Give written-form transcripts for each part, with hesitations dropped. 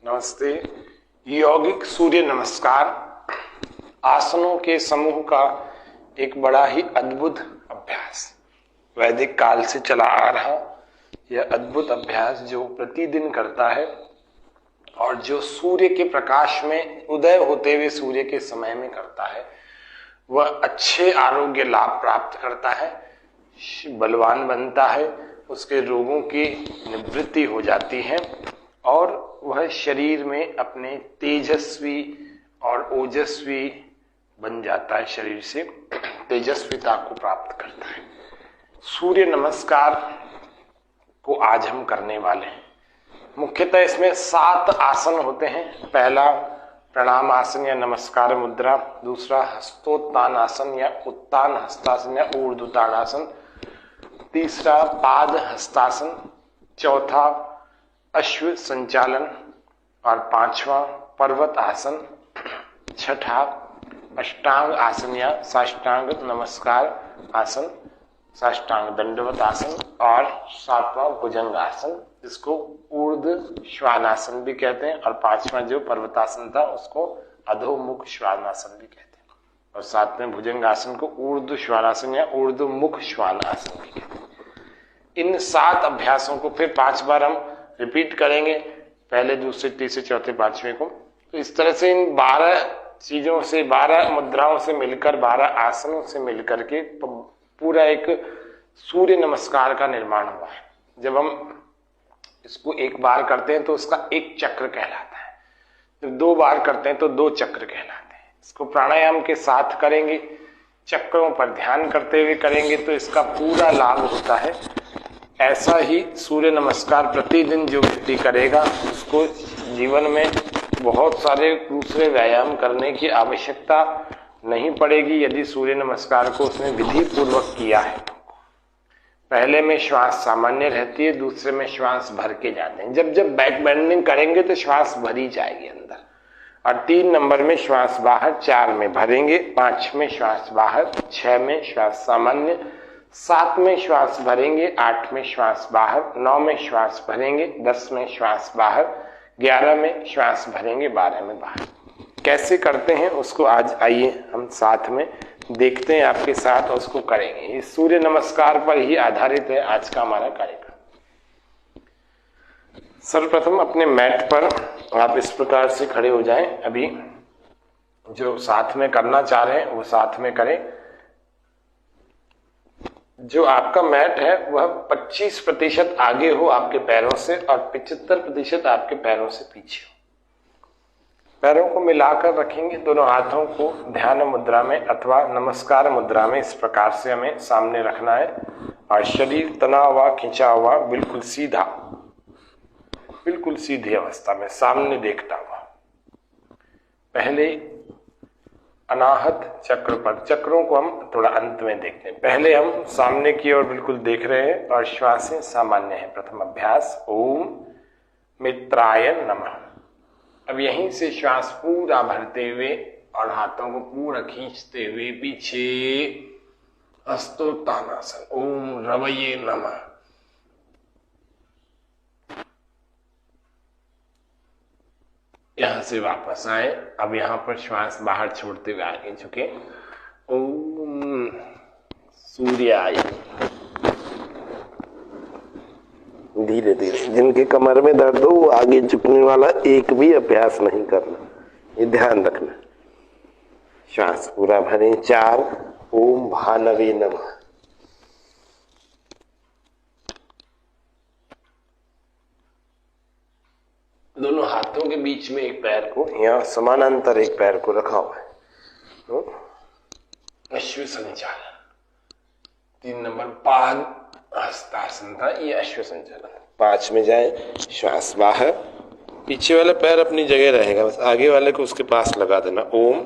नमस्ते। यौगिक सूर्य नमस्कार आसनों के समूह का एक बड़ा ही अद्भुत अभ्यास, वैदिक काल से चला आ रहा यह अद्भुत अभ्यास जो प्रतिदिन करता है और जो सूर्य के प्रकाश में उदय होते हुए सूर्य के समय में करता है, वह अच्छे आरोग्य लाभ प्राप्त करता है, बलवान बनता है, उसके रोगों की निवृत्ति हो जाती है और वह शरीर में अपने तेजस्वी और ओजस्वी बन जाता है, शरीर से तेजस्विता को प्राप्त करता है। सूर्य नमस्कार को आज हम करने वाले हैं। मुख्यतः इसमें 7 आसन होते हैं। पहला प्रणाम आसन या नमस्कार मुद्रा, दूसरा हस्तोत्तान आसन या उत्तान हस्तासन या ऊर्ध्वतान आसन, तीसरा पाद हस्तासन, चौथा अश्व संचालन और पांचवा पर्वत आसन, छठा अष्टांग आसन या साष्टांग नमस्कार आसन, साष्टांग दंडवत आसन और सातवां भुजंग आसन, जिसको ऊर्ध्व श्वानासन भी कहते हैं, और पांचवा जो पर्वतासन था उसको अधोमुख श्वानासन भी कहते हैं, और सातवें भुजंग आसन को ऊर्ध्व श्वानासन या ऊर्ध्वमुख श्वानासन भी कहते हैं। इन 7 अभ्यासों को फिर 5 बार हम रिपीट करेंगे, पहले दूसरे तीसरे चौथे पांचवें को। तो इस तरह से इन 12 चीजों से, 12 मुद्राओं से मिलकर, 12 आसनों से मिलकर के पूरा एक सूर्य नमस्कार का निर्माण हुआ है। जब हम इसको एक बार करते हैं तो उसका एक चक्र कहलाता है, जब 2 बार करते हैं तो 2 चक्र कहलाते हैं। इसको प्राणायाम के साथ करेंगे, चक्रों पर ध्यान करते हुए करेंगे तो इसका पूरा लाभ होता है। ऐसा ही सूर्य नमस्कार प्रतिदिन जो व्यक्ति करेगा उसको जीवन में बहुत सारे दूसरे व्यायाम करने की आवश्यकता नहीं पड़ेगी, यदि सूर्य नमस्कार को उसने विधि पूर्वक किया है। पहले में श्वास सामान्य रहती है, दूसरे में श्वास भर के जाते हैं। जब जब बैक बेंडिंग करेंगे तो श्वास भरी जाएगी अंदर, और 3 नंबर में श्वास बाहर, 4 में भरेंगे, 5 में श्वास बाहर, 6 में श्वास सामान्य, 7 में श्वास भरेंगे, 8 में श्वास बाहर, 9 में श्वास भरेंगे, 10 में श्वास बाहर, 11 में श्वास भरेंगे, 12 में बाहर। कैसे करते हैं उसको आज आइए हम साथ में देखते हैं, आपके साथ उसको करेंगे। इस सूर्य नमस्कार पर ही आधारित है आज का हमारा कार्यक्रम। सर्वप्रथम अपने मैट पर आप इस प्रकार से खड़े हो जाएं। अभी जो साथ में करना चाह रहे हैं वो साथ में करें। जो आपका मैट है वह 25% आगे हो आपके पैरों से और 75% आपके पैरों से पीछे हो। पैरों को मिलाकर रखेंगे, दोनों हाथों को ध्यान मुद्रा में अथवा नमस्कार मुद्रा में इस प्रकार से हमें सामने रखना है, और शरीर तना हुआ, खिंचा हुआ, बिल्कुल सीधा, बिल्कुल सीधी अवस्था में सामने देखता हुआ। पहले अनाहत चक्र पर, चक्रों को हम थोड़ा अंत में देखते हैं। पहले हम सामने की ओर बिल्कुल देख रहे हैं और श्वासें सामान्य है। प्रथम अभ्यास ओम मित्राय नमः। अब यहीं से श्वास पूरा भरते हुए और हाथों को पूरा खींचते हुए पीछे हस्तोत्तानासन ओम रवये नमः। यहां से वापस आए। अब यहां पर श्वास बाहर छोड़ते हुए आगे झुके, ओम सूर्याय। धीरे धीरे, जिनके कमर में दर्द हो वो आगे झुकने वाला एक भी अभ्यास नहीं करना, ये ध्यान रखना। श्वास पूरा भरें। 4 ओम भानवे नमः। दोनों हाथों के बीच में एक पैर को, यहाँ समानांतर एक पैर को रखा हुआ है। तो अश्व संचालन। 3 नंबर पाद हस्तासन था, ये अश्व संचालन। 5 में जाए, श्वास बाहर, पीछे वाला पैर अपनी जगह रहेगा, बस आगे वाले को उसके पास लगा देना। ओम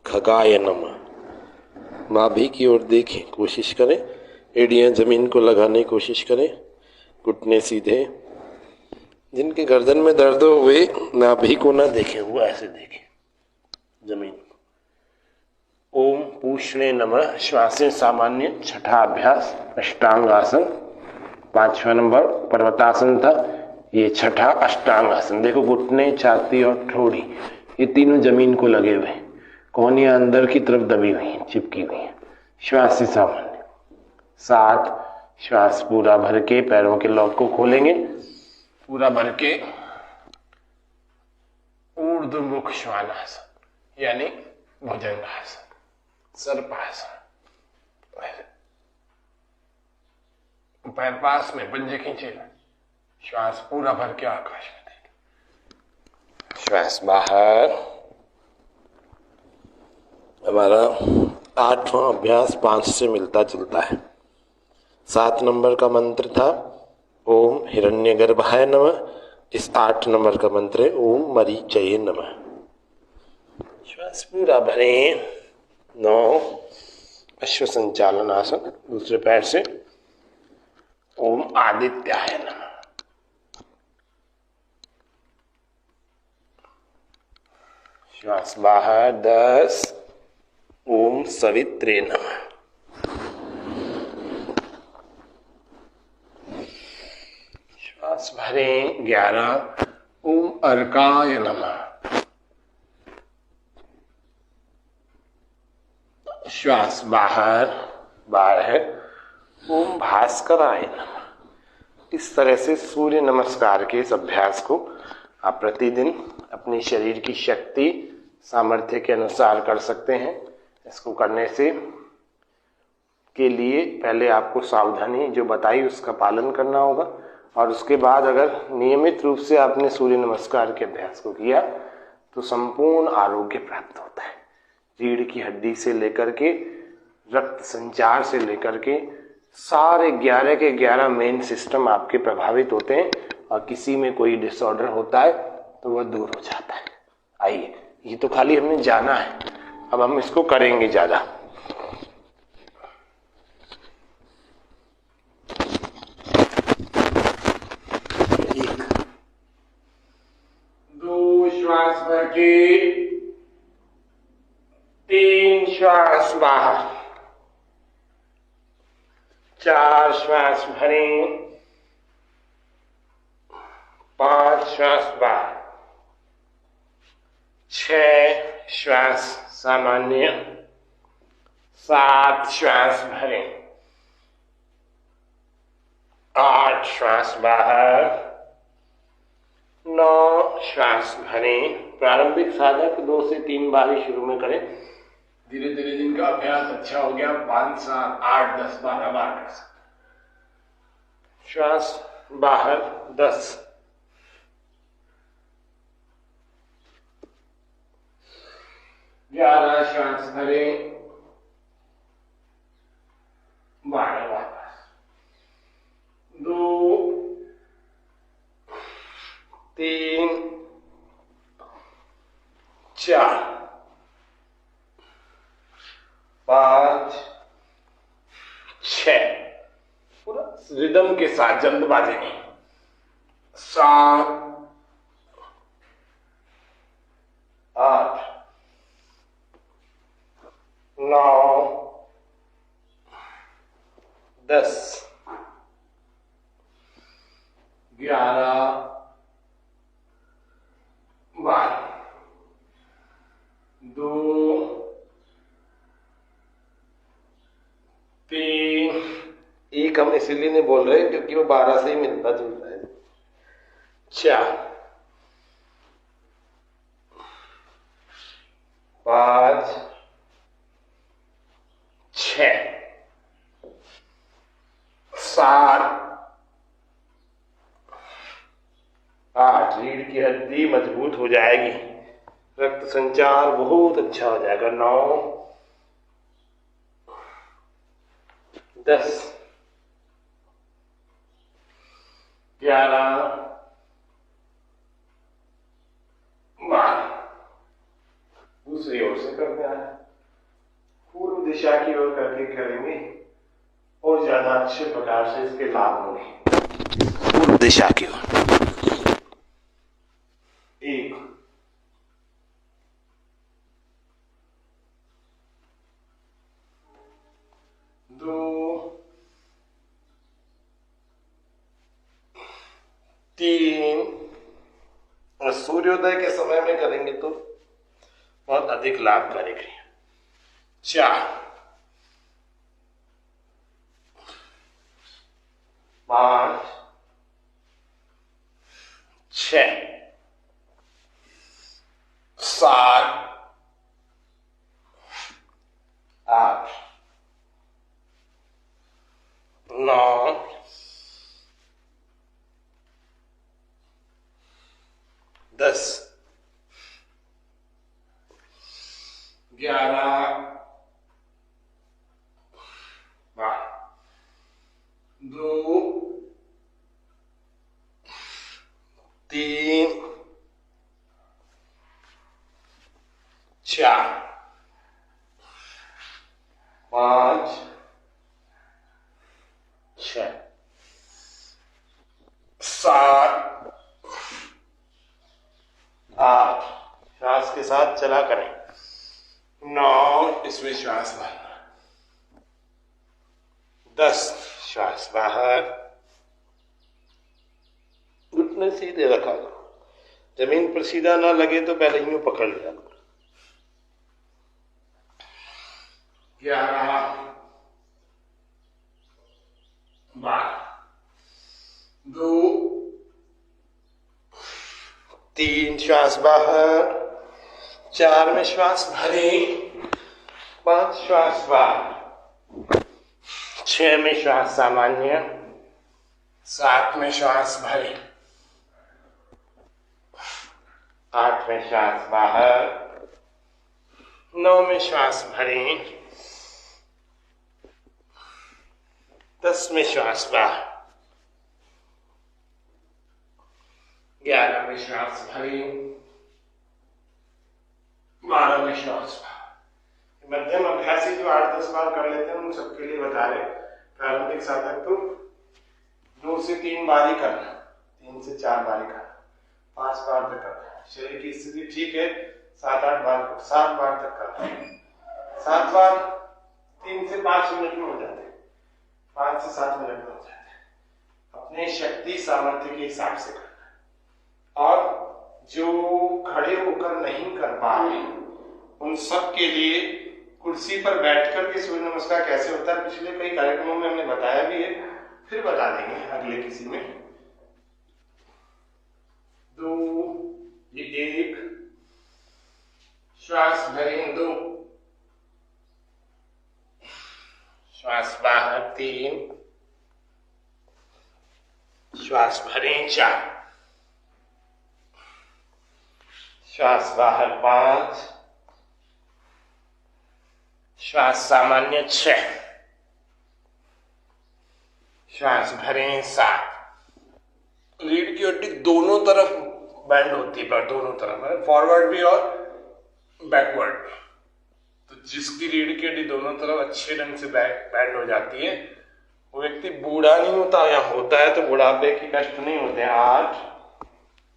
खगाय नमः। नाभि की ओर देखें, कोशिश करें, एड़ियां जमीन को लगाने की कोशिश करें, घुटने सीधे। जिनके गर्दन में दर्द हो वे नाभि को ना देखें, वो ऐसे देखें जमीन। ओम पूष्णे नमः। श्वासें सामान्य। 6ठा अभ्यास अष्टांग आसन। 5वां नंबर पर्वतासन था, ये छठा अष्टांग आसन। देखो घुटने, छाती और ठोड़ी ये तीनों जमीन को लगे हुए, कोहनियां अंदर की तरफ दबी हुई, चिपकी हुई है। श्वास से सामान्य 7 श्वास पूरा भर के पैरों के लॉक को खोलेंगे, पूरा भर के ऊर्ध्वमुख श्वानासन यानी भुजंगासन, सर्पासन। पैर पास में, पंजे खींचे, श्वास पूरा भर के आकाश में देंगे। श्वास बाहर। हमारा 8वां अभ्यास 5 से मिलता जुलता है। 7 नंबर का मंत्र था ओम हिरण्यगर्भाय नमः। इस 8 नंबर का मंत्र है ओम मरीचये नमः। श्वास पूरा भरें। 9 अश्व संचालन आसन, दूसरे पैर से ओम आदित्याय नमः। श्वास बाहर। 10 ओम सवित्रे नमः। श्वास भरें। 11 ओम अर्काय नमः। श्वास बाहर। 12 ओम भास्कराय नमः। इस तरह से सूर्य नमस्कार के इस अभ्यास को आप प्रतिदिन अपने शरीर की शक्ति सामर्थ्य के अनुसार कर सकते हैं। इसको करने से के लिए पहले आपको सावधानी जो बताई उसका पालन करना होगा, और उसके बाद अगर नियमित रूप से आपने सूर्य नमस्कार के अभ्यास को किया तो संपूर्ण आरोग्य प्राप्त होता है। रीढ़ की हड्डी से लेकर के रक्त संचार से लेकर के सारे 11 के 11 मेन सिस्टम आपके प्रभावित होते हैं, और किसी में कोई डिसऑर्डर होता है तो वह दूर हो जाता है। आइए, ये तो खाली हमने जाना है, अब हम इसको करेंगे ज्यादा। श्वास भर के 3 श्वास बाहर। 4 श्वास भरें। 5 श्वास बाहर। 6 श्वास सामान्य। 7 श्वास भरें। 8 श्वास बाहर। 9 श्वास भरें। प्रारंभिक साधक 2 से 3 बार ही शुरू में करें, धीरे धीरे जिनका अभ्यास अच्छा हो गया 5, 7, 8, 10, 12 बार कर सकते। श्वास बाहर। 10 11 श्वास भरें। 12 वापस। 2 3 4 5 6 पूरा रिदम के साथ, जल्दबाजी नहीं। 7 8 9 10 11 12 2 3 1 हम इसीलिए नहीं बोल रहे क्योंकि वो 12 से ही मिलता जुलता है। 4 5 6 7 8 रीढ़ की हड्डी मजबूत हो जाएगी, रक्त संचार बहुत अच्छा हो जाएगा। 9 10 11 12 दूसरी ओर से करते हैं, पूर्व दिशा की ओर करके करेंगे और ज्यादा अच्छे प्रकार से इसके लाभ होंगे। पूर्व दिशा की ओर। 1 2 3 और सूर्योदय के समय में करेंगे तो बहुत अधिक लाभकारी है। 4 5 6 7 8 9 10 11 2 3 4 5 6 7 8 श्वास के साथ चला करें। 9 इसमें श्वास भरना। 10 श्वास बाहर। घुटने सीधे रखा करो, जमीन पर सीधा ना लगे तो पहले यूं पकड़ लिया करो। 11 12 2 3 श्वास बाहर। 4 में श्वास भरें। 5 श्वास बाहर। 6 में श्वास सामान्य। 7 में श्वास भरें। 8 में श्वास बाहर। 9 में श्वास भरें। 10 में श्वास बाहर। 11 में श्वास भरें। 12 में श्वास बाहर। मध्यम अभ्यासी जो 8-10 बार कर लेते हैं उन सबके लिए बता रहे। प्रारंभिक साधक तो 2 से 3 बार ही करना, 3 से 4 बार ही करना, 5 बार तक करना। शरीर की स्थिति ठीक है 7-8 बार, 7 बार तक करना। 7 बार 3 से 5 मिनट में हो जाते हैं, 5 से 7 मिनट में हो जाते हैं। अपने शक्ति सामर्थ्य के हिसाब से करना। और जो खड़े होकर नहीं कर पा रहे उन सब के लिए कुर्सी पर बैठकर के सूर्य नमस्कार कैसे होता है पिछले कई कार्यक्रमों में हमने बताया भी है, फिर बता देंगे अगले किसी में। 2 ये 1 श्वास भरें। 2 श्वास बाहर। 3 श्वास भरें। 4 श्वास बाहर। 5 श्वास सामान्य। 6 श्वास भरें। 7 रीढ़ की हड्डी दोनों तरफ बैंड होती है, पर दोनों तरफ है, फॉरवर्ड भी और बैकवर्ड। तो जिसकी रीढ़ की हड्डी दोनों तरफ अच्छे ढंग से बैंड हो जाती है वो व्यक्ति बूढ़ा नहीं होता, या होता है तो बुढ़ापे की कष्ट नहीं होते हैं। 8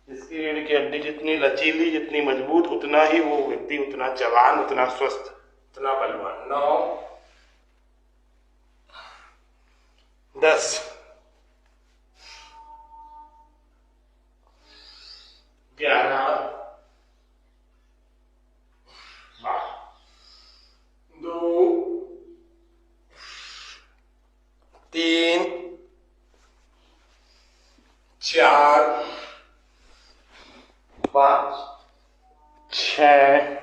जिसकी रीढ़ की हड्डी जितनी लचीली, जितनी मजबूत, उतना ही वो व्यक्ति उतना जवान, उतना स्वस्थ, उतना बलवान। 9 10 11 2 3 4 5 6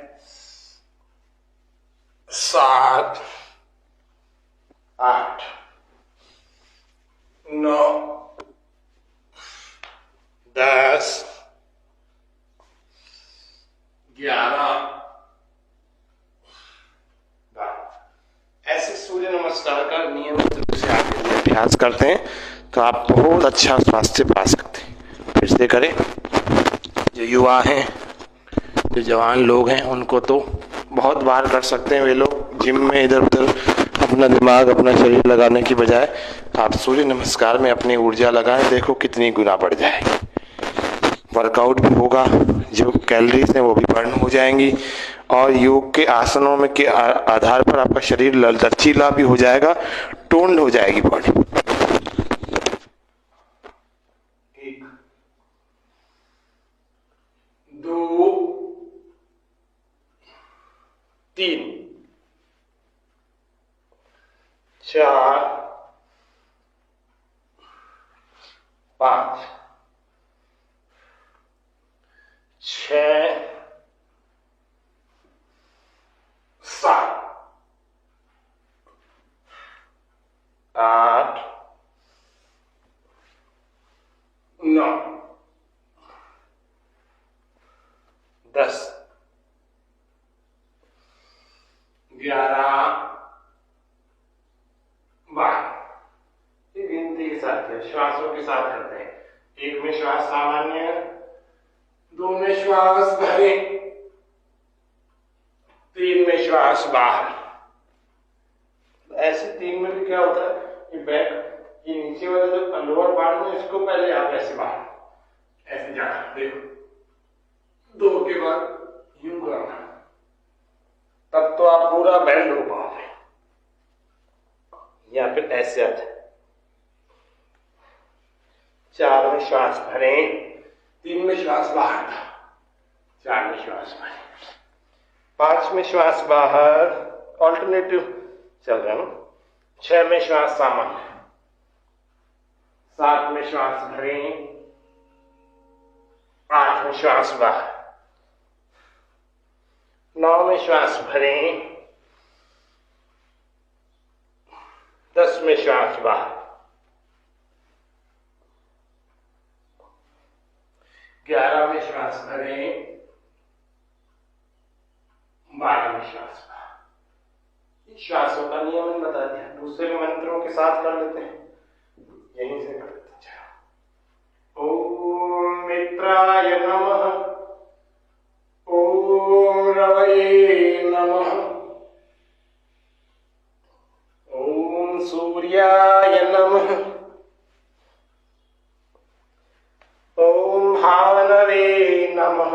7 8 9 10 11 ऐसे सूर्य नमस्कार का नियमित रूप से आप यदि अभ्यास करते हैं तो आप बहुत अच्छा स्वास्थ्य पा सकते हैं। फिर से करें। जो युवा हैं, जो जवान लोग हैं, उनको तो बहुत बार कर सकते हैं। वे लोग जिम में इधर उधर अपना दिमाग, अपना शरीर लगाने की बजाय आप सूर्य नमस्कार में अपनी ऊर्जा लगाएं, देखो कितनी गुना बढ़ जाएगी। वर्कआउट भी होगा, जो कैलोरीज हैं वो भी बर्न हो जाएंगी, और योग के आसनों में के आधार पर आपका शरीर लचीला भी हो जाएगा, टोन्ड हो जाएगी बॉडी। 1 2 3 4 5 6 7 8 9 10 11 12। ये गिनती के साथ है, श्वासों के साथ करते हैं। 1 में श्वास सामान्य, 2 में श्वास भरे, 3 में श्वास बाहर। ऐसे 3 में भी क्या होता है, ये बैक, ये नीचे वाला जो लोअर पार्ट में, इसको पहले आप ऐसे बाहर ऐसे जाना, देखो 2 के बाद यूं करना, तब तो आप पूरा बेंड हो पाओगे। या फिर ऐसे आ जाए। 4 में श्वास भरें, 3 में श्वास बाहर था, 4 में श्वास भरें, 5 में श्वास बाहर, ऑल्टरनेटिव चल रहा है ना। 6 में श्वास सामान्य, 7 में श्वास भरें, 8 में श्वास बाहर, 9 में श्वास भरें, 10 में श्वास बाहर, 11 में श्वास भरें, 12 में श्वास बाहर। श्वासों का नियमन बता दिया, दूसरे मंत्रों के साथ कर लेते हैं, यहीं से कर लेते हैं। ओम मित्राय नमः, ओम रवये नमः, ओम सूर्याय नमः, ओम भानवे नमः,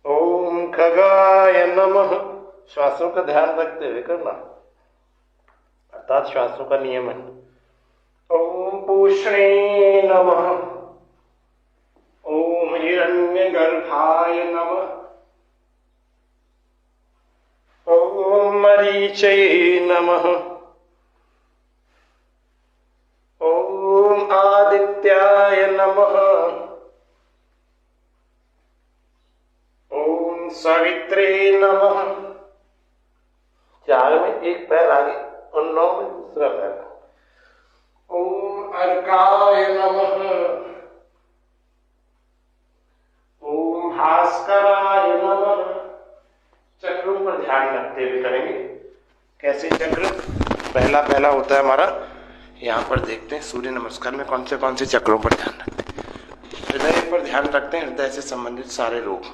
ओम खगाय नमः। श्वासों का ध्यान रखते हुए करना, अर्थात श्वासों का नियमन। ओम पूष्णे नमः, ओम हिरण्यगर्भाय नमः, ओम मरीचै नमः, ओम आदित्याय नमः, ओम सवित्रे नमः। 4 में एक पैर आगे और 9 में दूसरा पैर। ओम अर्काय नमः, ओम भास्कराय नमः। चक्रों पर ध्यान रखते हुए करेंगे। कैसे चक्र? पहला होता है हमारा, यहाँ पर देखते हैं सूर्य नमस्कार में कौन से चक्रों पर ध्यान रखते हैं। हृदय पर ध्यान रखते हैं, हृदय से संबंधित सारे रोग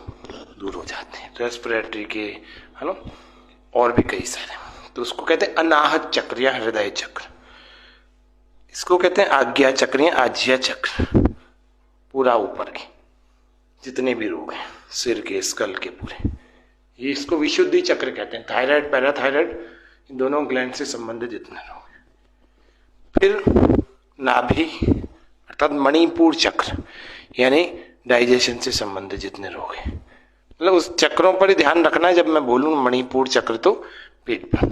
दूर हो जाते हैं, रेस्पिरेटरी के, है ना, और भी कई सारे। तो उसको कहते हैं अनाहत चक्र या हृदय चक्र। इसको कहते हैं आज्ञा चक्र या आज्या चक्र। पूरा ऊपर के जितने भी रोग हैं, सिर के, स्कल के पूरे, ये इसको विशुद्धि चक्र कहते हैं। थायराइड, पैराथायराइड, इन दोनों ग्लैंड से संबंधित जितने रोग हैं। फिर नाभि अर्थात मणिपुर चक्र, यानी डाइजेशन से संबंधित जितने रोग हैं। मतलब उस चक्रों पर ही ध्यान रखना है। जब मैं बोलूँ मणिपुर चक्र तो पेट पर,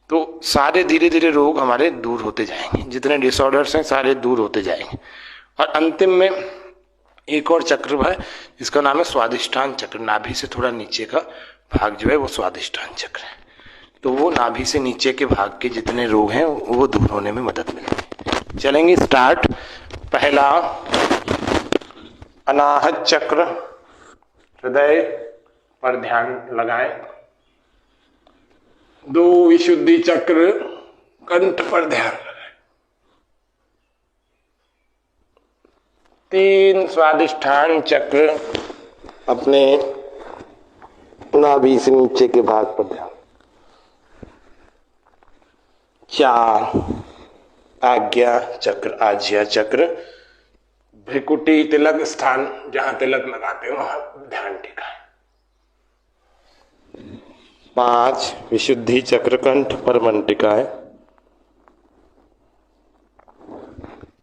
तो सारे धीरे धीरे रोग हमारे दूर होते जाएंगे, जितने डिसऑर्डर्स हैं सारे दूर होते जाएंगे। और अंतिम में एक और चक्र है जिसका नाम है स्वादिष्ठान चक्र। नाभि से थोड़ा नीचे का भाग जो है वो स्वादिष्ठान चक्र है। तो वो नाभि से नीचे के भाग के जितने रोग हैं वो दूर होने में मदद मिलेगी। चलेंगे स्टार्ट। पहला अनाहत चक्र, हृदय पर ध्यान लगाएं। 2 विशुद्धि चक्र, कंठ पर ध्यान लगाएं। 3 स्वादिष्ठान चक्र, अपने नाभि से नीचे के भाग पर ध्यान। 4 आज्ञा चक्र, आज्या चक्र, भ्रिकुटी तिलक स्थान, जहां तिलक लगाते हो वहां ध्यान टिकाएं। 5 विशुद्धि चक्र, कंठ पर मन टिकाएं।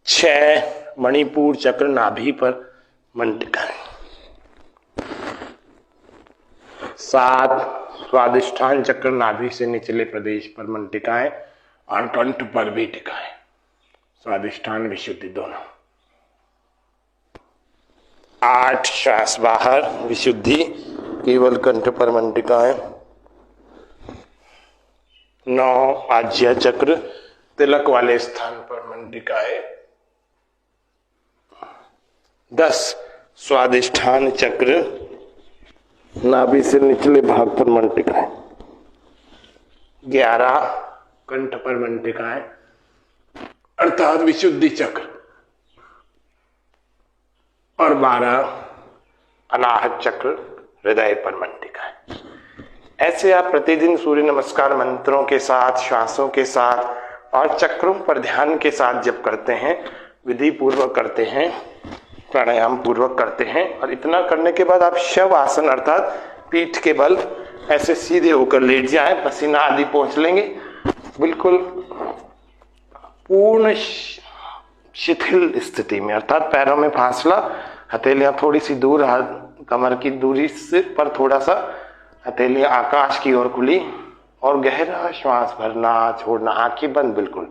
6 मणिपुर चक्र नाभि पर मंडिकाएं, 7 स्वादिष्ठान चक्र नाभि से निचले प्रदेश पर मंडिकाएं और कंठ पर भी टिकाएं, स्वादिष्ठान विशुद्धि दोनों। 8 श्वास बाहर विशुद्धि केवल कंठ पर मंडिकाएं। 9 आज्या चक्र तिलक वाले स्थान पर मंडिकाएं। 10 स्वादिष्ठान चक्र नाभि से निचले भाग पर मंडिकाएं। 11 कंठ पर मंडिकाएं अर्थात विशुद्धि चक्र, और 12 अनाहत चक्र हृदय पर मंडिकाएं। ऐसे आप प्रतिदिन सूर्य नमस्कार मंत्रों के साथ, श्वासों के साथ और चक्रों पर ध्यान के साथ जब करते हैं, विधि पूर्वक करते हैं, प्राणायाम पूर्वक करते हैं, और इतना करने के बाद आप शव आसन अर्थात पीठ के बल ऐसे सीधे होकर लेट जाएं, पसीना आदि पोंछ लेंगे, बिल्कुल पूर्ण शिथिल स्थिति में, अर्थात पैरों में फासला, हथेलियां थोड़ी सी दूर, कमर की दूरी से पर थोड़ा सा हथेलियां आकाश की ओर खुली, और गहरा श्वास भरना छोड़ना, आंखें बंद, बिल्कुल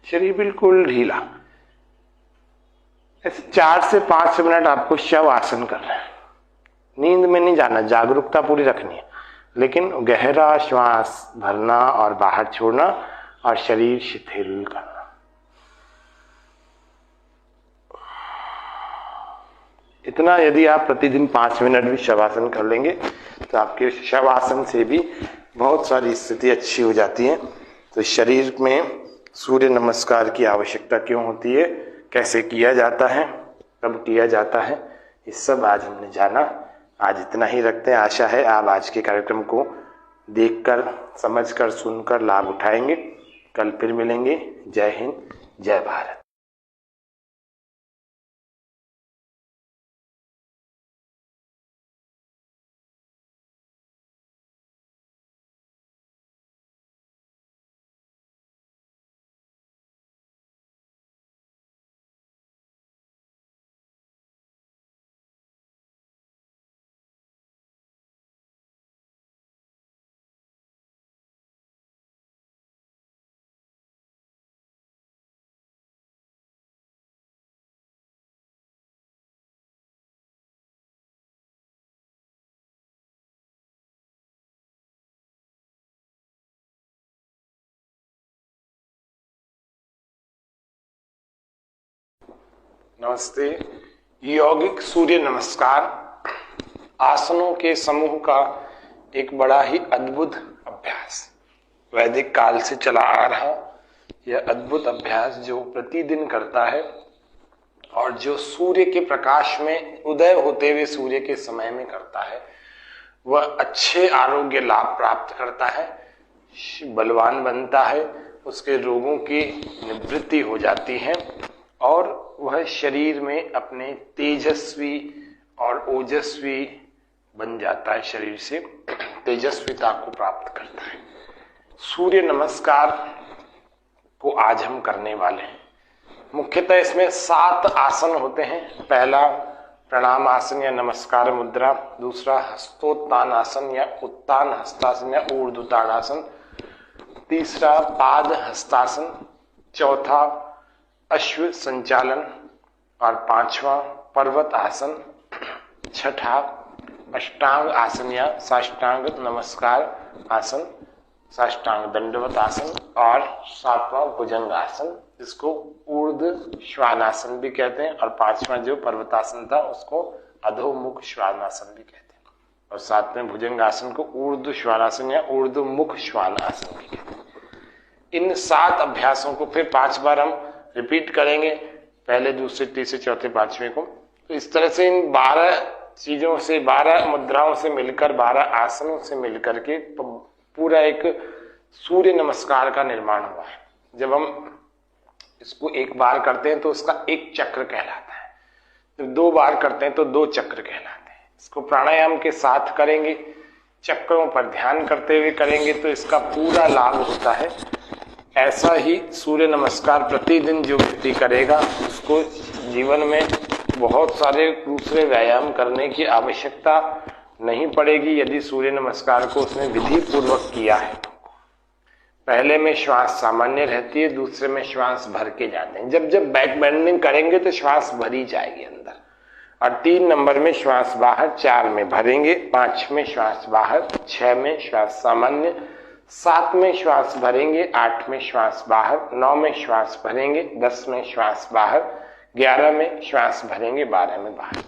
शरीर बिल्कुल ढीला। ऐसे 4 से 5 मिनट आपको शव आसन करना है। नींद में नहीं जाना, जागरूकता पूरी रखनी है, लेकिन गहरा श्वास भरना और बाहर छोड़ना और शरीर शिथिल करना। इतना यदि आप प्रतिदिन 5 मिनट भी शवासन कर लेंगे तो आपके शवासन से भी बहुत सारी स्थिति अच्छी हो जाती है। तो शरीर में सूर्य नमस्कार की आवश्यकता क्यों होती है, कैसे किया जाता है, कब किया जाता है, ये सब आज हमने जाना। आज इतना ही रखते हैं। आशा है आप आज के कार्यक्रम को देखकर, समझकर, सुनकर लाभ उठाएंगे। कल फिर मिलेंगे। जय हिंद, जय भारत। नमस्ते। यौगिक सूर्य नमस्कार आसनों के समूह का एक बड़ा ही अद्भुत अभ्यास, वैदिक काल से चला आ रहा यह अद्भुत अभ्यास जो प्रतिदिन करता है और जो सूर्य के प्रकाश में उदय होते हुए सूर्य के समय में करता है, वह अच्छे आरोग्य लाभ प्राप्त करता है, बलवान बनता है, उसके रोगों की निवृत्ति हो जाती है और वह शरीर में अपने तेजस्वी और ओजस्वी बन जाता है, शरीर से तेजस्विता को प्राप्त करता है। सूर्य नमस्कार को आज हम करने वाले हैं। मुख्यतः इसमें 7 आसन होते हैं। पहला प्रणाम आसन या नमस्कार मुद्रा, दूसरा हस्तोत्तान आसन या उत्तान हस्तासन या ऊर्ध्वोत्तान आसन, तीसरा पाद हस्तासन, चौथा अश्व संचालन और 5वां पर्वत आसन, छठा अष्टांग आसन या साष्टांग नमस्कार आसन, साष्टांग दंडवत आसन, और 7वां भुजंग आसन, जिसको ऊर्ध्व श्वानासन भी कहते हैं, और 5वां जो पर्वतासन था उसको अधोमुख श्वानासन भी कहते हैं, और 7वें भुजंग आसन को ऊर्ध्व श्वानासन या ऊर्ध्वमुख श्वानासन भी कहते हैं। इन 7 अभ्यासों को फिर 5 बार हम रिपीट करेंगे, पहले, दूसरे, तीसरे, चौथे, 5वें को। तो इस तरह से इन 12 चीजों से, 12 मुद्राओं से मिलकर, 12 आसनों से मिलकर के पूरा एक सूर्य नमस्कार का निर्माण हुआ है। जब हम इसको एक बार करते हैं तो उसका एक चक्र कहलाता है, जब 2 बार करते हैं तो 2 चक्र कहलाते हैं। इसको प्राणायाम के साथ करेंगे, चक्रों पर ध्यान करते हुए करेंगे तो इसका पूरा लाभ होता है। ऐसा ही सूर्य नमस्कार प्रतिदिन जो व्यक्ति करेगा उसको जीवन में बहुत सारे दूसरे व्यायाम करने की आवश्यकता नहीं पड़ेगी यदि सूर्य नमस्कार को उसने विधि पूर्वक किया है। पहले में श्वास सामान्य रहती है, दूसरे में श्वास भर के जाते हैं। जब जब बैक बेंडिंग करेंगे तो श्वास भरी जाएगी अंदर, और 3 नंबर में श्वास बाहर, 4 में भरेंगे, 5 में श्वास बाहर, 6 में श्वास सामान्य, 7 में श्वास भरेंगे, 8 में श्वास बाहर, 9 में श्वास भरेंगे, 10 में श्वास बाहर, 11 में श्वास भरेंगे, 12 में बाहर।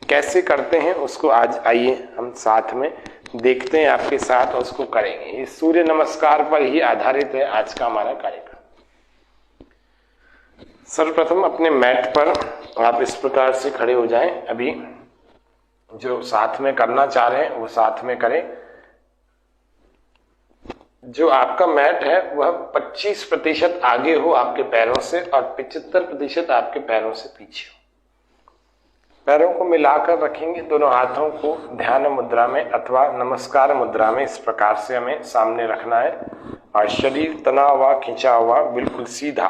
कैसे करते हैं उसको आज आइए हम साथ में देखते हैं आपके साथ, और उसको करेंगे। इस सूर्य नमस्कार पर ही आधारित है आज का हमारा कार्यक्रम। सर्वप्रथम अपने मैट पर आप इस प्रकार से खड़े हो जाएं। अभी जो साथ में करना चाह रहे हैं वो साथ में करें। जो आपका मैट है वह 25% आगे हो आपके पैरों से और 75% आपके पैरों से पीछे हो। पैरों को मिलाकर रखेंगे, दोनों हाथों को ध्यान मुद्रा में अथवा नमस्कार मुद्रा में इस प्रकार से हमें सामने रखना है, और शरीर तना हुआ खिंचा हुआ बिल्कुल सीधा,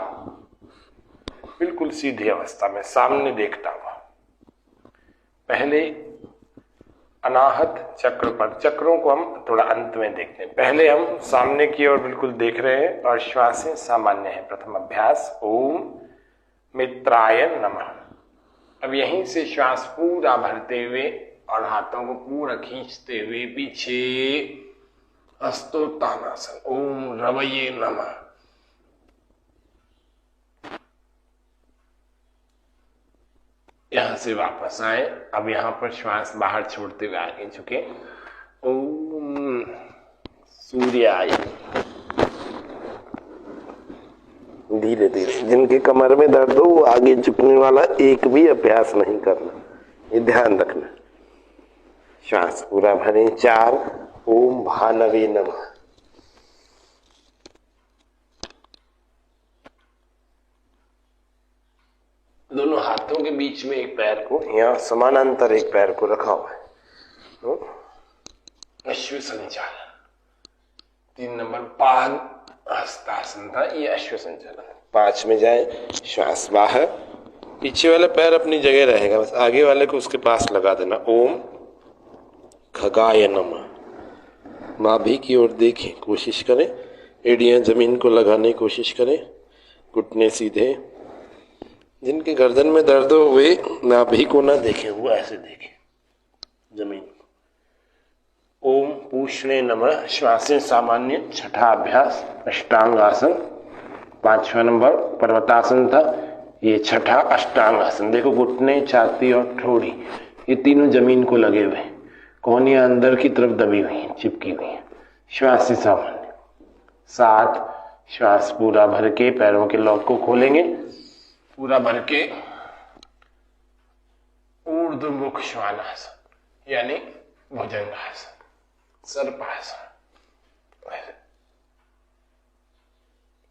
बिल्कुल सीधी अवस्था में सामने देखता हुआ। पहले अनाहत चक्र पर, चक्रों को हम थोड़ा अंत में देखते हैं, पहले हम सामने की ओर बिल्कुल देख रहे हैं और श्वासें सामान्य है। प्रथम अभ्यास ओम मित्राय नमः। अब यहीं से श्वास पूरा भरते हुए और हाथों को पूरा खींचते हुए पीछे हस्तोत्थानासन ओम रवये नमः। यहां से वापस आए। अब यहां पर श्वास बाहर छोड़ते हुए आगे झुके, ओम सूर्याय। धीरे धीरे, जिनके कमर में दर्द हो वो आगे झुकने वाला एक भी अभ्यास नहीं करना, ये ध्यान रखना। श्वास पूरा भरें। 4 ओम भानवे नमः। दोनों हाथों के बीच में एक पैर को, यहाँ समानांतर एक पैर को रखा हुआ है, तो अश्व संचालन। 3 नंबर पाद हस्तासन था, ये अश्व संचालन। 5 में जाए, श्वास बाहर, पीछे वाला पैर अपनी जगह रहेगा, बस आगे वाले को उसके पास लगा देना। ओम खगाय नमः। नाभि की ओर देखें, कोशिश करें, एड़ियां जमीन को लगाने की कोशिश करें, घुटने सीधे। जिनके गर्दन में दर्द हो वे नाभि को ना देखें, वो ऐसे देखें जमीन को। ओम पूषणे नमः। श्वासें सामान्य। छठा अभ्यास अष्टांग आसन। 5वां नंबर पर्वतासन था, ये छठा अष्टांग आसन। देखो घुटने, छाती और ठोड़ी ये तीनों जमीन को लगे हुए, कोहनियां अंदर की तरफ दबी हुई हैं, चिपकी हुई हैं। श्वास सामान्य। 7 श्वास पूरा भर के पैरों के लॉक को खोलेंगे, पूरा भर के ऊर्ध्वमुख श्वानासन यानी भुजंगासन, सर्पासन।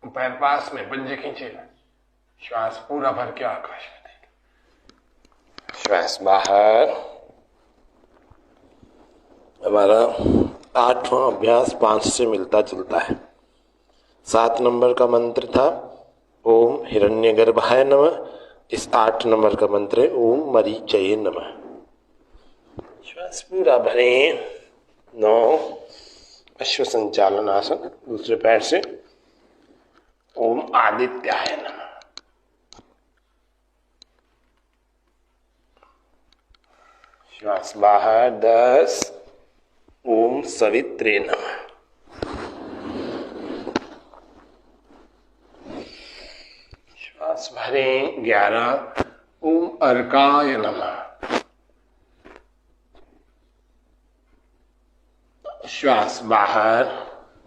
पैर पास में, पंजे खींचे, श्वास पूरा भर के आकाश में देंगे। श्वास बाहर। हमारा 8वां अभ्यास 5 से मिलता जुलता है। 7 नंबर का मंत्र था ओम हिरण्यगर्भाय नमः। इस 8 नंबर का मंत्र है ओम मरीचये नमः। श्वास पूरा भरें। 9 अश्व संचालन आसन, दूसरे पैर से ओम आदित्याय नमः। श्वास बाहर। 10 ओम सवित्रे नमः। श्वास भरें। 11 ओम अर्काय नमः। श्वास बाहर।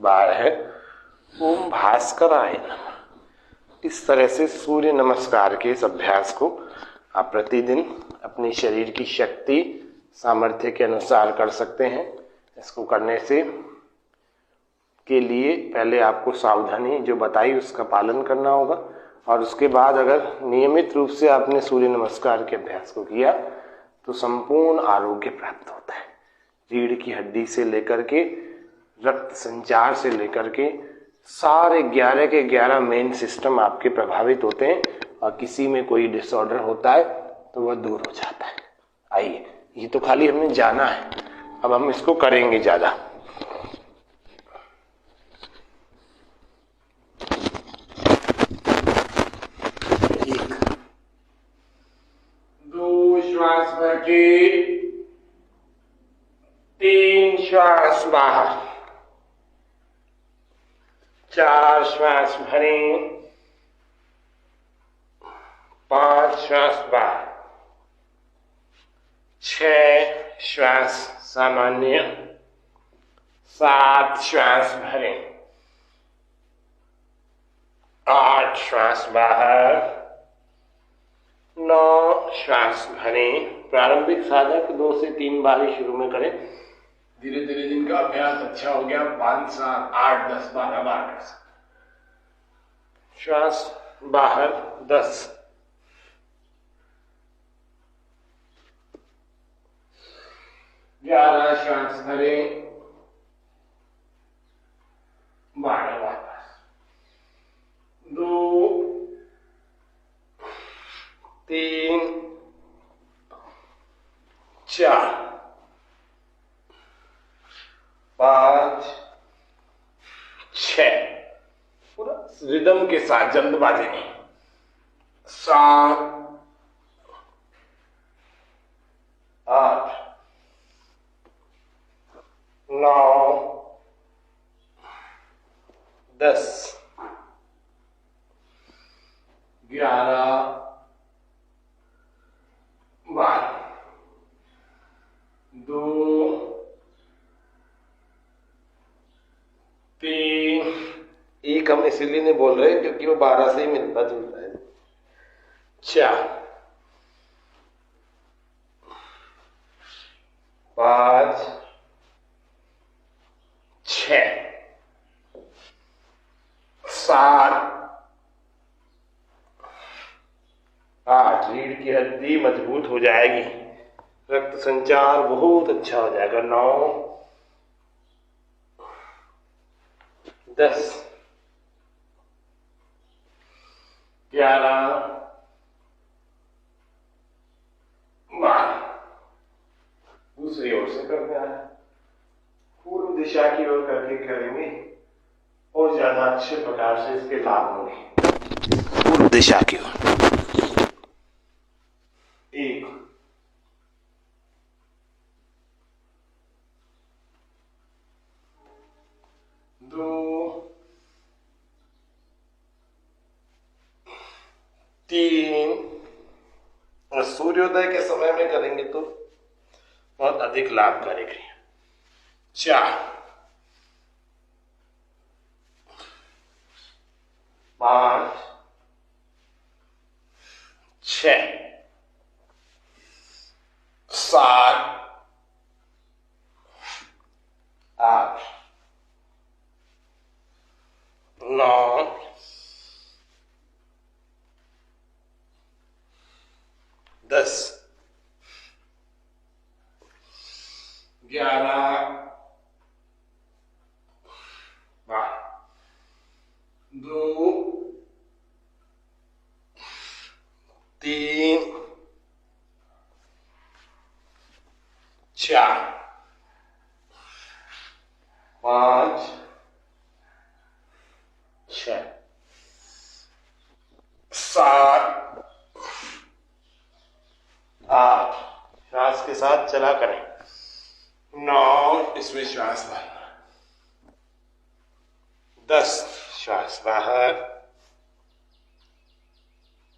12 ओम भास्कराय नमः। इस तरह से सूर्य नमस्कार के इस अभ्यास को आप प्रतिदिन अपने शरीर की शक्ति सामर्थ्य के अनुसार कर सकते हैं। इसको करने से के लिए पहले आपको सावधानी जो बताई उसका पालन करना होगा, और उसके बाद अगर नियमित रूप से आपने सूर्य नमस्कार के अभ्यास को किया तो संपूर्ण आरोग्य प्राप्त होता है। रीढ़ की हड्डी से लेकर के रक्त संचार से लेकर के सारे 11 के 11 मेन सिस्टम आपके प्रभावित होते हैं, और किसी में कोई डिसऑर्डर होता है तो वह दूर हो जाता है। आइए, ये तो खाली हमने जाना है, अब हम इसको करेंगे ज्यादा। दो श्वास भर के, 3 श्वास बाहर, 4 श्वास भरें, 5 श्वास बाहर, 6 श्वास सामान्य, 7 श्वास भरें, 8 श्वास बाहर, 9 श्वास भरें। प्रारंभिक साधक 2 से 3 बार ही शुरू में करें, धीरे धीरे जिनका अभ्यास अच्छा हो गया 5, 7, 8, 10, 12 बार कर सकते। श्वास बाहर 10, 11 श्वास भरें, 12 वापस, 2, 3, 4, 5, 6, पूरा रिदम के साथ, जल्दबाजी नहीं, 7, 8, 9, 10, 11, 12, 2, 3, एक हम इसीलिए नहीं बोल रहे क्योंकि वो 12 से ही मिलता जुलता है, 4, 5, 6, 7, 8, रीढ़ की हड्डी मजबूत हो जाएगी, रक्त संचार बहुत अच्छा हो जाएगा, 9, 10, 11, 12, दूसरी ओर से करते हैं, पूर्व दिशा की ओर करके करेंगे और ज्यादा अच्छे प्रकार से इसके लाभ होंगे। पूर्व दिशा की ओर, 1, 2, 3, और सूर्योदय के समय में करेंगे तो बहुत अधिक लाभकारी है, 4, 5, 6, 7, 8, 9, 10, 11, 12, 2, 3, 4, 5, 6, 7, 8, श्वास के साथ चला करें, 9, इसमें श्वास भरना, 10, श्वास बाहर,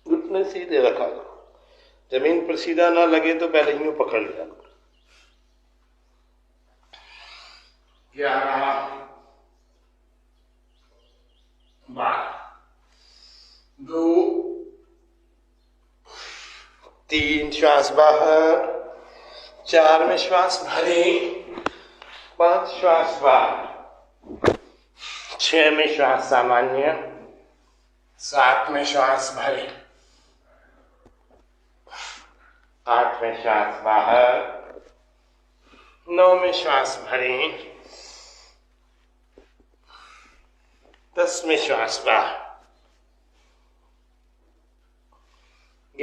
घुटने सीधे रखा करो, जमीन पर सीधा ना लगे तो पहले यूं पकड़ लिया करो, 11, 12, 2, 3, श्वास बाहर, 4 में श्वास भरे, 5 श्वास बाहर, 6 में श्वास सामान्य, 7 में श्वास भरे, 8 में श्वास बाहर, 9 में श्वास भरे, 10 में श्वास बाहर,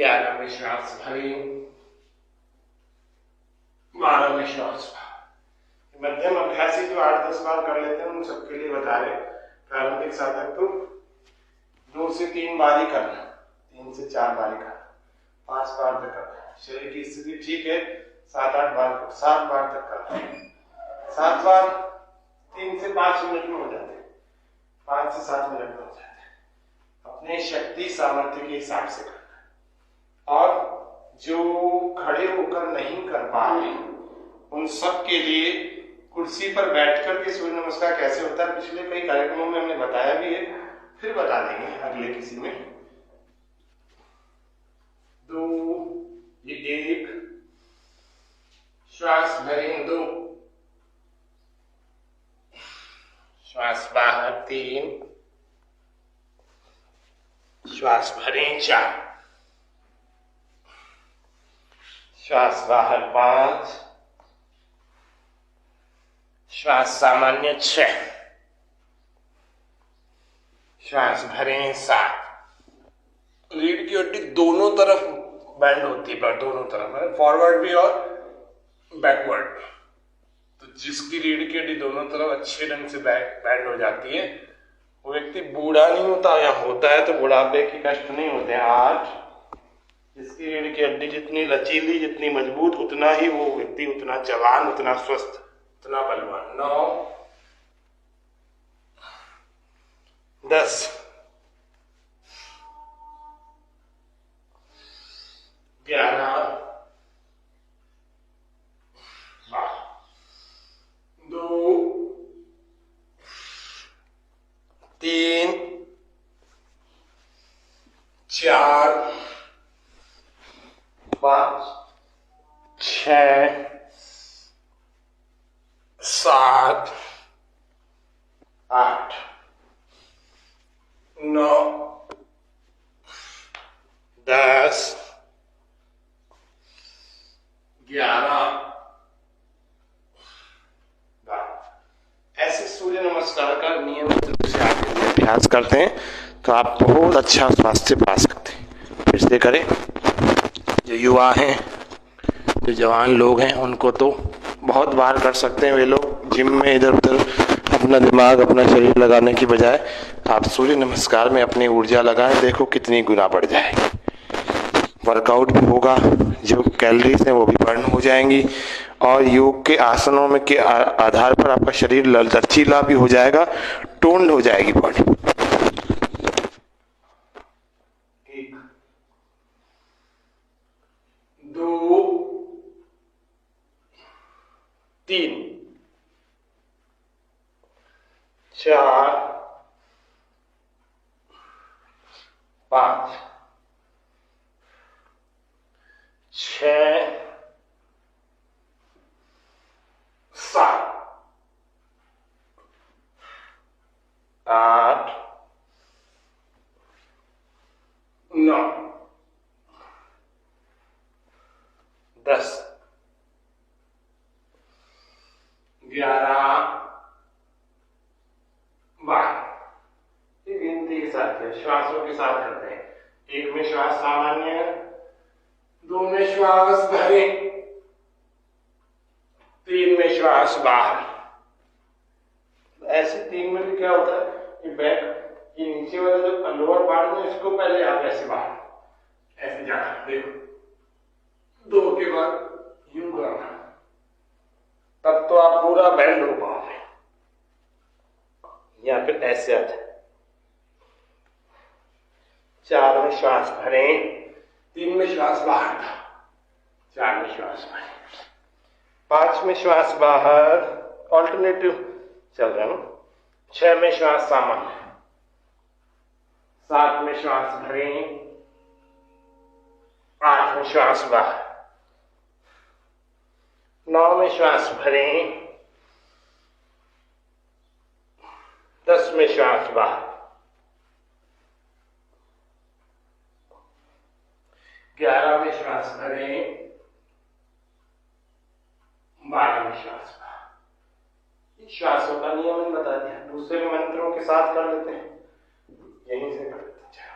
11 में श्वास भरें, 12 में श्वास बाहर। मध्यम अभ्यासी जो 8-10 बार कर लेते हैं उन सबके लिए बता रहे, प्रारंभिक साधक तो 2 से 3 बार ही करना, 3 से 4 बार ही करना, 5 बार तक करना। शरीर की स्थिति ठीक है 7-8 बार, 7 बार तक करना। 7 बार 3 से 5 मिनट में हो जाते हैं, 5 से 7 मिनट में हो जाते हैं। अपने शक्ति सामर्थ्य के हिसाब से करना। और जो खड़े होकर नहीं कर पा रहे उन सब के लिए कुर्सी पर बैठकर के सूर्य नमस्कार कैसे होता है पिछले कई कार्यक्रमों में हमने बताया भी है, फिर बता देंगे अगले किसी में। 2, ये 1, श्वास भरें 2, श्वास बाहर 3, श्वास भरें 4, श्वास बाहर 5, श्वास सामान्य 6, श्वास भरें 7। रीढ़ की हड्डी दोनों तरफ बैंड होती है, दोनों तरफ, फॉरवर्ड भी और बैकवर्ड। तो जिसकी रीढ़ की हड्डी दोनों तरफ अच्छे ढंग से बैंड हो जाती है वो व्यक्ति बूढ़ा नहीं होता, या होता है तो बुढ़ापे के कष्ट नहीं होते। 8, जिसकी रीढ़ की हड्डी जितनी लचीली, जितनी मजबूत, उतना ही वो व्यक्ति उतना जवान, उतना स्वस्थ, उतना बलवान। 9, 10, 11, 2, 3, 4, 5, 6, 7, 8, 9, 10, 11, 12। ऐसे सूर्य नमस्कार का नियमित रूप से आप यदि अभ्यास करते हैं तो आप बहुत अच्छा स्वास्थ्य पा सकते हैं। फिर से करें। जो युवा हैं, जो जवान लोग हैं, उनको तो बहुत बार कर सकते हैं। वे लोग जिम में इधर उधर अपना दिमाग, अपना शरीर लगाने की बजाय आप सूर्य नमस्कार में अपनी ऊर्जा लगाएं, देखो कितनी गुना बढ़ जाएगी। वर्कआउट भी होगा, जो कैलोरीज हैं वो भी बर्न हो जाएंगी, और योग के आसनों में के आधार पर आपका शरीर लचीला भी हो जाएगा, टोन्ड हो जाएगी बॉडी। 1, 2, 3, 4, 5, 6, 7, 8, 9, 10, 11, 12। ये गिनती के साथ है, श्वासों के साथ करते हैं। 1 में श्वास सामान्य है, 2 में श्वास भरें, 3 में श्वास बाहर। ऐसे 3 में भी क्या होता है, ये बैक, ये नीचे वाला जो लोअर पार्ट में, इसको पहले आप ऐसे बाहर ऐसे जाना, देखो 2 के बाद यूं करना, तब तो आप पूरा बैंड हो पाओगे। या फिर ऐसे आता है। 4 में श्वास भरें, 3 में श्वास बाहर, 4 में श्वास भरें, 5 में श्वास बाहर, ऑल्टरनेटिव चल रहा है। 6 में श्वास सामान्य, 7 में श्वास भरें, 8 में श्वास बाहर, 9 में श्वास भरें, 10 में श्वास बाहर, 11 में श्वास भरें, 12 में श्वास बाहर। श्वासों का नियमन बता दिया, दूसरे मंत्रों के साथ कर लेते हैं, यहीं से कर लेते हैं।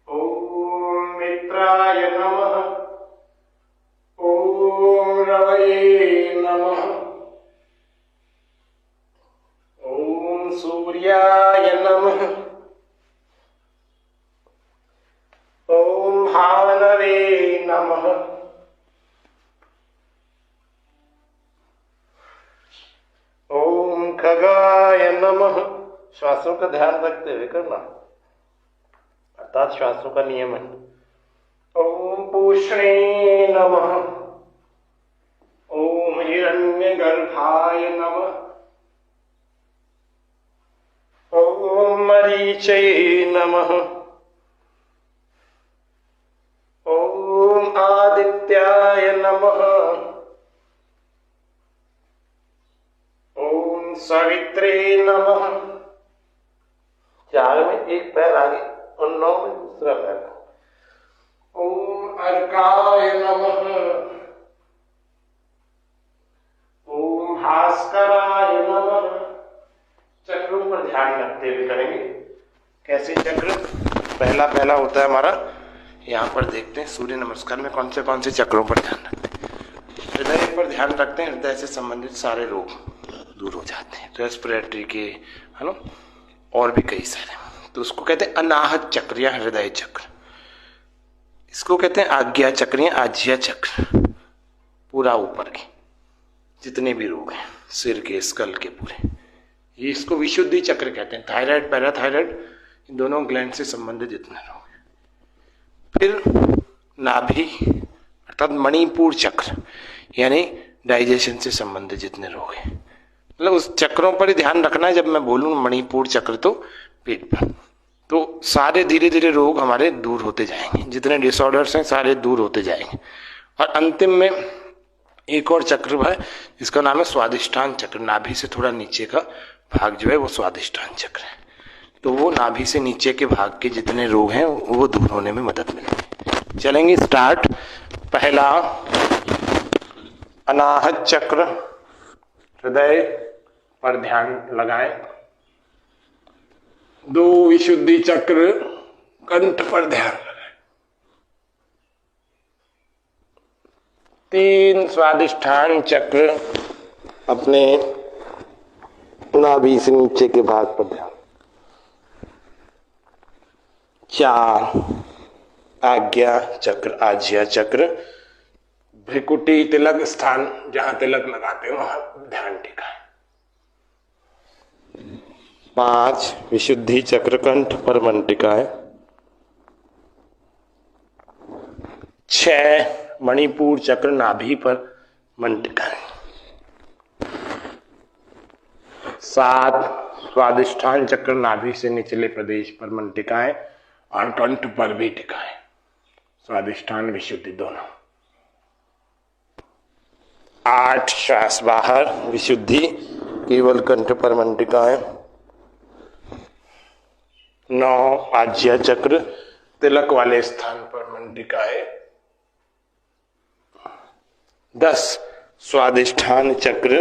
ओम नेत्राय नमः। ओम रवये नमः। ओम सूर्याय नमः। ओम भानवे नमः। ओम खगाय नमः। श्वासों का ध्यान रखते हुए करना, अर्थात श्वासों का नियमन। ओम पूष्णे नमः। ओम हिरण्यगर्भाय नमः। ओम मरीचये नमः। ओम आदित्याय नमः। ओम सवित्रे नमः। 4 में एक पैर आगे और 9 में दूसरा पैर। ओम अर्काय नमः। ओम भास्कराय नमः। चक्रों पर ध्यान रखते हुए करेंगे। कैसे चक्र? पहला होता है हमारा, यहाँ पर देखते हैं सूर्य नमस्कार में कौन से चक्रों पर ध्यान रखते हैं। हृदय पर ध्यान रखते हैं, हृदय से संबंधित सारे रोग दूर हो जाते हैं, रेस्पिरेटरी के, है ना, और भी कई सारे। तो उसको कहते हैं अनाहत चक्र या हृदय चक्र। इसको कहते हैं आज्ञा चक्र या आज्या चक्र। पूरा ऊपर के जितने भी रोग हैं, सिर के, स्कल के पूरे, ये इसको विशुद्धि चक्र कहते हैं। थायराइड, पैराथायराइड, इन दोनों ग्लैंड से संबंधित जितने रोग हैं। फिर नाभि अर्थात मणिपुर चक्र, यानी डाइजेशन से संबंधित जितने रोग हैं, मतलब उस चक्रों पर ही ध्यान रखना है। जब मैं बोलूं मणिपुर चक्र तो पेट पर, तो सारे धीरे धीरे रोग हमारे दूर होते जाएंगे, जितने डिसऑर्डर्स हैं सारे दूर होते जाएंगे। और अंतिम में एक और चक्र है, इसका नाम है स्वादिष्ठान चक्र। नाभि से थोड़ा नीचे का भाग जो है वो स्वादिष्ठान चक्र है। तो वो नाभि से नीचे के भाग के जितने रोग हैं वो दूर होने में मदद मिलेगी। चलेंगे स्टार्ट। पहला अनाहत चक्र, हृदय पर ध्यान लगाएं। 2 विशुद्धि चक्र, कंठ पर ध्यान लगाएं। 3 स्वादिष्ठान चक्र, अपने नाभि से नीचे के भाग पर ध्यान। 4 आज्ञा चक्र, आज्या चक्र, भ्रिकुटी तिलक स्थान, जहां तिलक लगाते हैं वहां ध्यान टिकाएं। 5 विशुद्धि चक्र, कंठ पर मन टिकाएं। 6 मणिपुर चक्र, नाभि पर मन टिकाएं। 7 स्वादिष्ठान चक्र, नाभि से निचले प्रदेश पर मन टिकाएं और कंठ पर भी टिकाएं। स्वादिष्ठान विशुद्धि दोनों। 8 श्वास बाहर, विशुद्धि, केवल कंठ पर मन टिकाएं। 9 आज्या चक्र, तिलक वाले स्थान पर मन टिकाएं। 10 स्वादिष्ठान चक्र,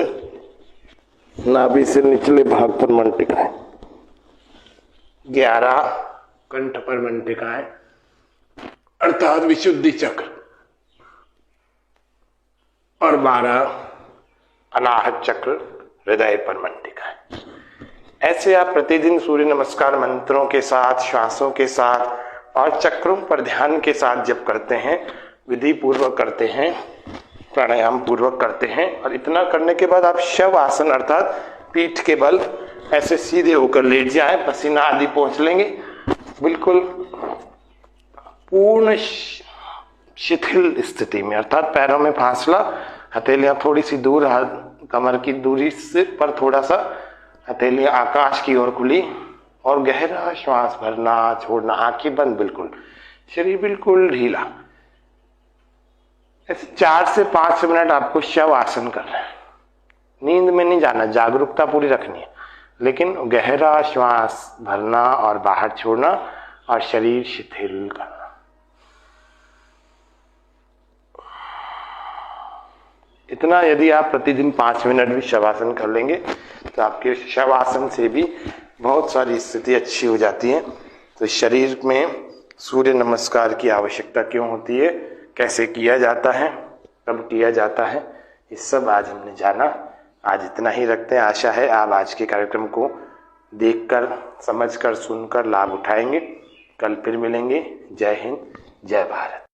नाभि से निचले भाग पर मन टिकाएं। 11 कंठ पर मन टिकाएं, अर्थात विशुद्धि चक्र। और 12 अनाहत चक्र, हृदय पर मन टिकाएं। ऐसे आप प्रतिदिन सूर्य नमस्कार मंत्रों के साथ, श्वासों के साथ और चक्रों पर ध्यान के साथ जब करते हैं, विधि पूर्वक करते हैं, प्राणायाम पूर्वक करते हैं, और इतना करने के बाद आप शव आसन अर्थात पीठ के बल ऐसे सीधे होकर लेट जाएं, पसीना आदि पहुंच लेंगे, बिल्कुल पूर्ण शिथिल स्थिति में, अर्थात पैरों में फासला, हथेलियां थोड़ी सी दूर, कमर की दूरी से पर थोड़ा सा, हथेलियां आकाश की ओर खुली, और गहरा श्वास भरना छोड़ना, आंखें बंद, बिल्कुल शरीर बिल्कुल ढीला। ऐसे 4 से 5 मिनट आपको शव आसन करना है। नींद में नहीं जाना, जागरूकता पूरी रखनी है, लेकिन गहरा श्वास भरना और बाहर छोड़ना और शरीर शिथिल करना। इतना यदि आप प्रतिदिन 5 मिनट भी शवासन कर लेंगे तो आपके शवासन से भी बहुत सारी स्थिति अच्छी हो जाती है। तो शरीर में सूर्य नमस्कार की आवश्यकता क्यों होती है, कैसे किया जाता है, कब किया जाता है, ये सब आज हमने जाना। आज इतना ही रखते हैं। आशा है आप आज के कार्यक्रम को देखकर, समझकर, सुनकर लाभ उठाएंगे। कल फिर मिलेंगे। जय हिंद, जय भारत।